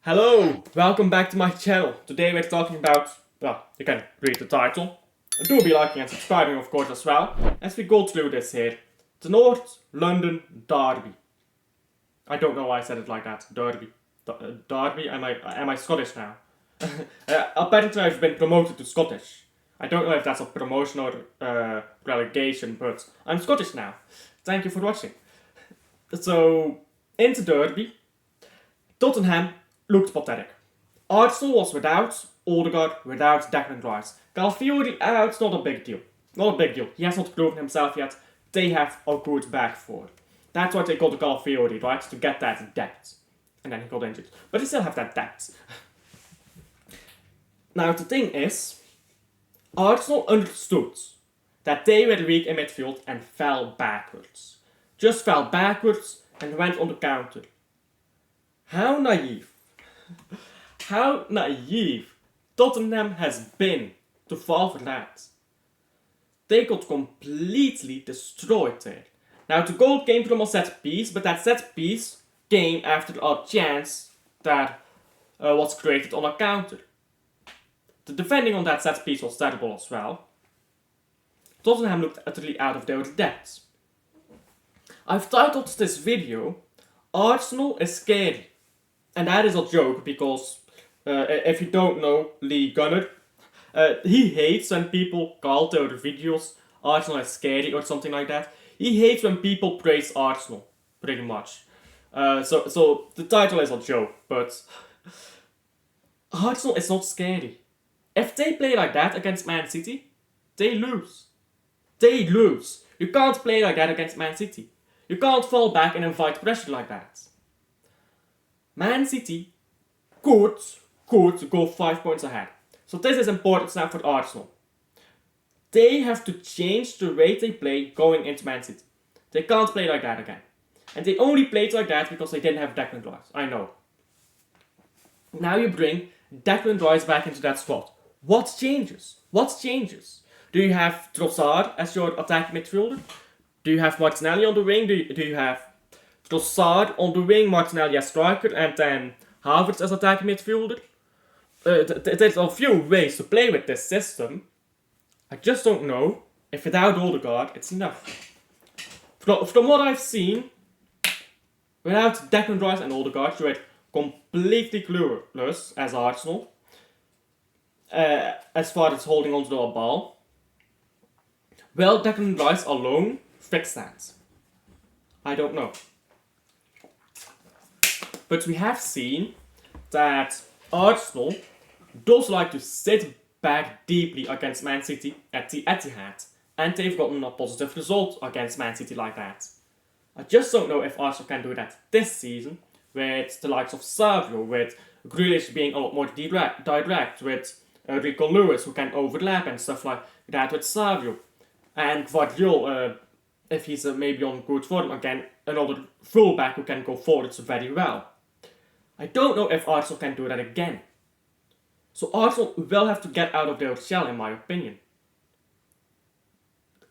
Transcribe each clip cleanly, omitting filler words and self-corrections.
Hello, welcome back to my channel. Today we're talking about, well, you can read the title. Do be liking and subscribing of course as well, as we go through this here. The North London Derby. I don't know why I said it like that, Derby. Derby? Am I Scottish now? Apparently I've been promoted to Scottish. I don't know if that's a promotion or relegation, but I'm Scottish now. Thank you for watching. So, in the Derby, Tottenham looked pathetic. Arsenal was without Odegaard, without Declan Rice. Calafiori, it's not a big deal. Not a big deal. He has not proven himself yet. They have a good back four. That's why they called the Calafiori, right? To get that depth. And then he got injured. But they still have that depth. Now the thing is, Arsenal understood that they were weak in midfield and fell backwards. Just fell backwards and went on the counter. How naive. How naive Tottenham has been to fall for that. They got completely destroyed there. Now the goal came from a set piece, but that set piece came after a chance that was created on a counter. The defending on that set piece was terrible as well. Tottenham looked utterly out of their depth. I've titled this video, Arsenal is scary. And that is a joke because if you don't know Lee Gunner, he hates when people call their videos Arsenal is scary or something like that. He hates when people praise Arsenal, pretty much. So the title is a joke, but Arsenal is not scary. If they play like that against Man City, they lose. They lose. You can't play like that against Man City. You can't fall back and invite pressure like that. Man City could go 5 points ahead. So this is important now for Arsenal. They have to change the way they play going into Man City. They can't play like that again. And they only played like that because they didn't have Declan Rice. I know. Now you bring Declan Rice back into that squad. What changes? What changes? Do you have Trossard as your attacking midfielder? Do you have Martinelli on the wing? Do you have Trossard on the wing, Martinelli as striker, and then Havertz as attacking midfielder? There's a few ways to play with this system. I just don't know if without Odegaard it's enough. From what I've seen, without Declan Rice and Odegaard, you were completely clueless as Arsenal. As far as holding onto the ball. Will Declan Rice alone fix that? I don't know. But we have seen that Arsenal does like to sit back deeply against Man City at the Etihad. And they've gotten a positive result against Man City like that. I just don't know if Arsenal can do that this season, with the likes of Savio, with Grealish being a lot more direct, with Rico Lewis who can overlap and stuff like that with Savio. And Guardiola, if he's maybe on good form again, another fullback who can go forwards very well. I don't know if Arsenal can do that again. So Arsenal will have to get out of their shell, in my opinion.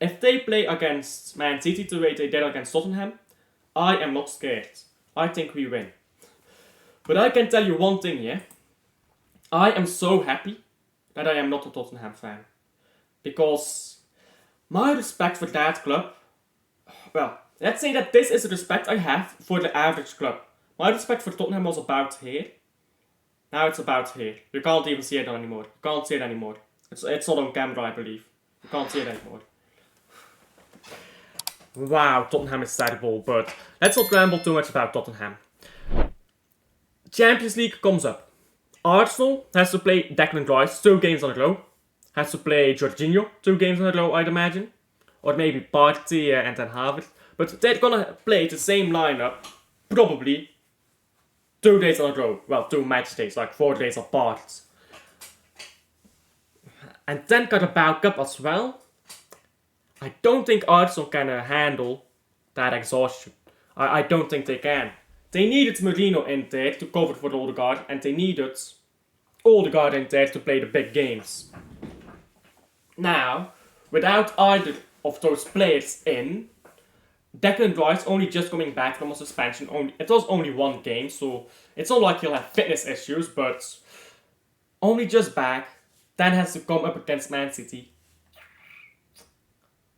If they play against Man City the way they did against Tottenham, I am not scared. I think we win. But I can tell you one thing, yeah? I am so happy that I am not a Tottenham fan. Because my respect for that club, well, let's say that this is the respect I have for the average club. My respect for Tottenham was about here. Now it's about here. You can't even see it anymore. You can't see it anymore. It's not on camera, I believe. You can't see it anymore. Wow, Tottenham is terrible, but let's not ramble too much about Tottenham. Champions League comes up. Arsenal has to play Declan Rice 2 games in a row. Has to play Jorginho 2 games in a row, I'd imagine. Or maybe Partey and then Havertz. But they're gonna play the same lineup, probably 2 days in a row. Well, 2 match days, like 4 days apart. And then Carabao Cup as well. I don't think Arsenal can handle that exhaustion. I don't think they can. They needed Merino in there to cover for Odegaard, and they needed Odegaard in there to play the big games. Now, without either of those players in, Declan Rice only just coming back from a suspension. It was only one game, so it's not like he'll have fitness issues, but only just back. Then has to come up against Man City.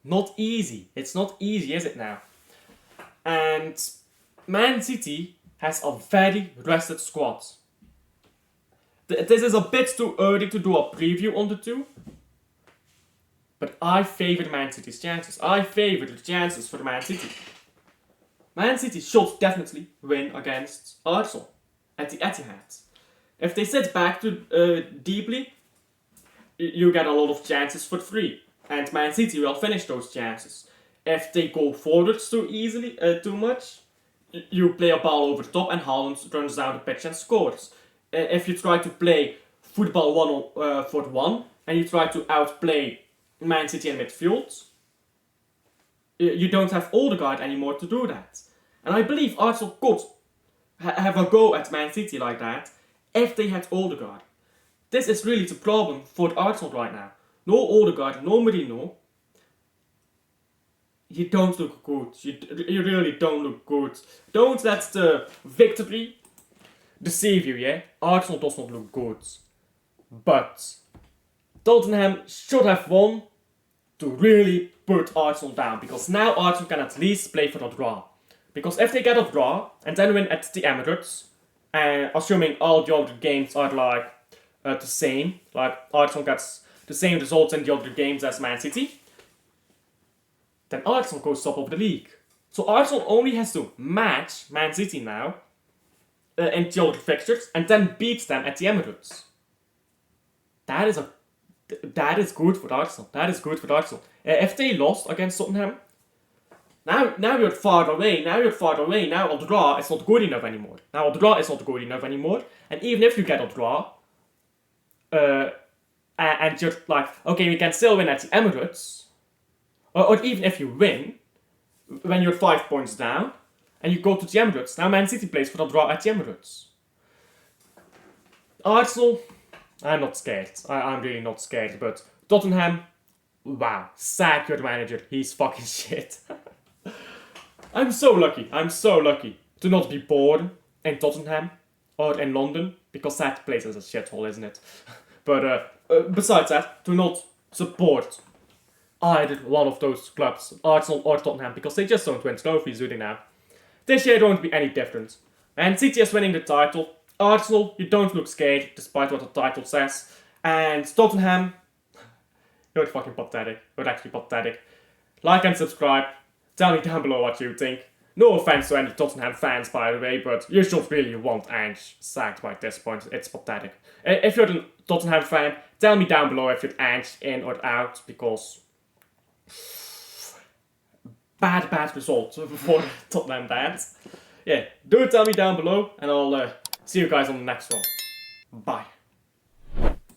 Not easy. It's not easy, is it now? And Man City has a very rested squad. This is a bit too early to do a preview on the two. But I favor Man City's chances. I favor the chances for Man City. Man City should definitely win against Arsenal at the Etihad. If they sit back too deeply, you get a lot of chances for free. And Man City will finish those chances. If they go forwards too easily, too much, you play a ball over the top and Haaland runs down the pitch and scores. If you try to play football 1-for-1 and you try to outplay Man City in midfield, you don't have Odegaard anymore to do that. And I believe Arsenal could have a go at Man City like that if they had Odegaard. This is really the problem for Arsenal right now. No Odegaard, no Merino. You don't look good. You really don't look good. Don't let the victory deceive you, yeah? Arsenal does not look good. But Tottenham should have won to really put Arsenal down. Because now Arsenal can at least play for a draw. Because if they get a draw and then win at the Emirates, and assuming all the other games are like the same, like Arsenal gets the same results in the other games as Man City, then Arsenal goes top of the league. So Arsenal only has to match Man City now in the other fixtures and then beat them at the Emirates. That is good for Arsenal. That is good for Arsenal. If they lost against Tottenham, now you're far away. Now a draw is not good enough anymore. And even if you get a draw, and you're like, okay, we can still win at the Emirates, or even if you win, when you're 5 points down, and you go to the Emirates, now Man City plays for a draw at the Emirates. Arsenal, I'm not scared. I'm really not scared, but Tottenham, wow, sack your manager, he's fucking shit. I'm so lucky to not be born in Tottenham or in London, because that place is a shithole, isn't it? But besides that, to not support either one of those clubs, Arsenal or Tottenham, because they just don't win trophies, do they now? This year won't be any different. And City is winning the title. Arsenal, you don't look scared, despite what the title says. And Tottenham, you're fucking pathetic. You're actually pathetic. Like and subscribe. Tell me down below what you think. No offense to any Tottenham fans, by the way, but you should really want Ange sacked by this point. It's pathetic. If you're a Tottenham fan, tell me down below if you'd Ange in or out, because bad result for Tottenham fans. Yeah, do tell me down below, and I'll see you guys on the next one. Bye.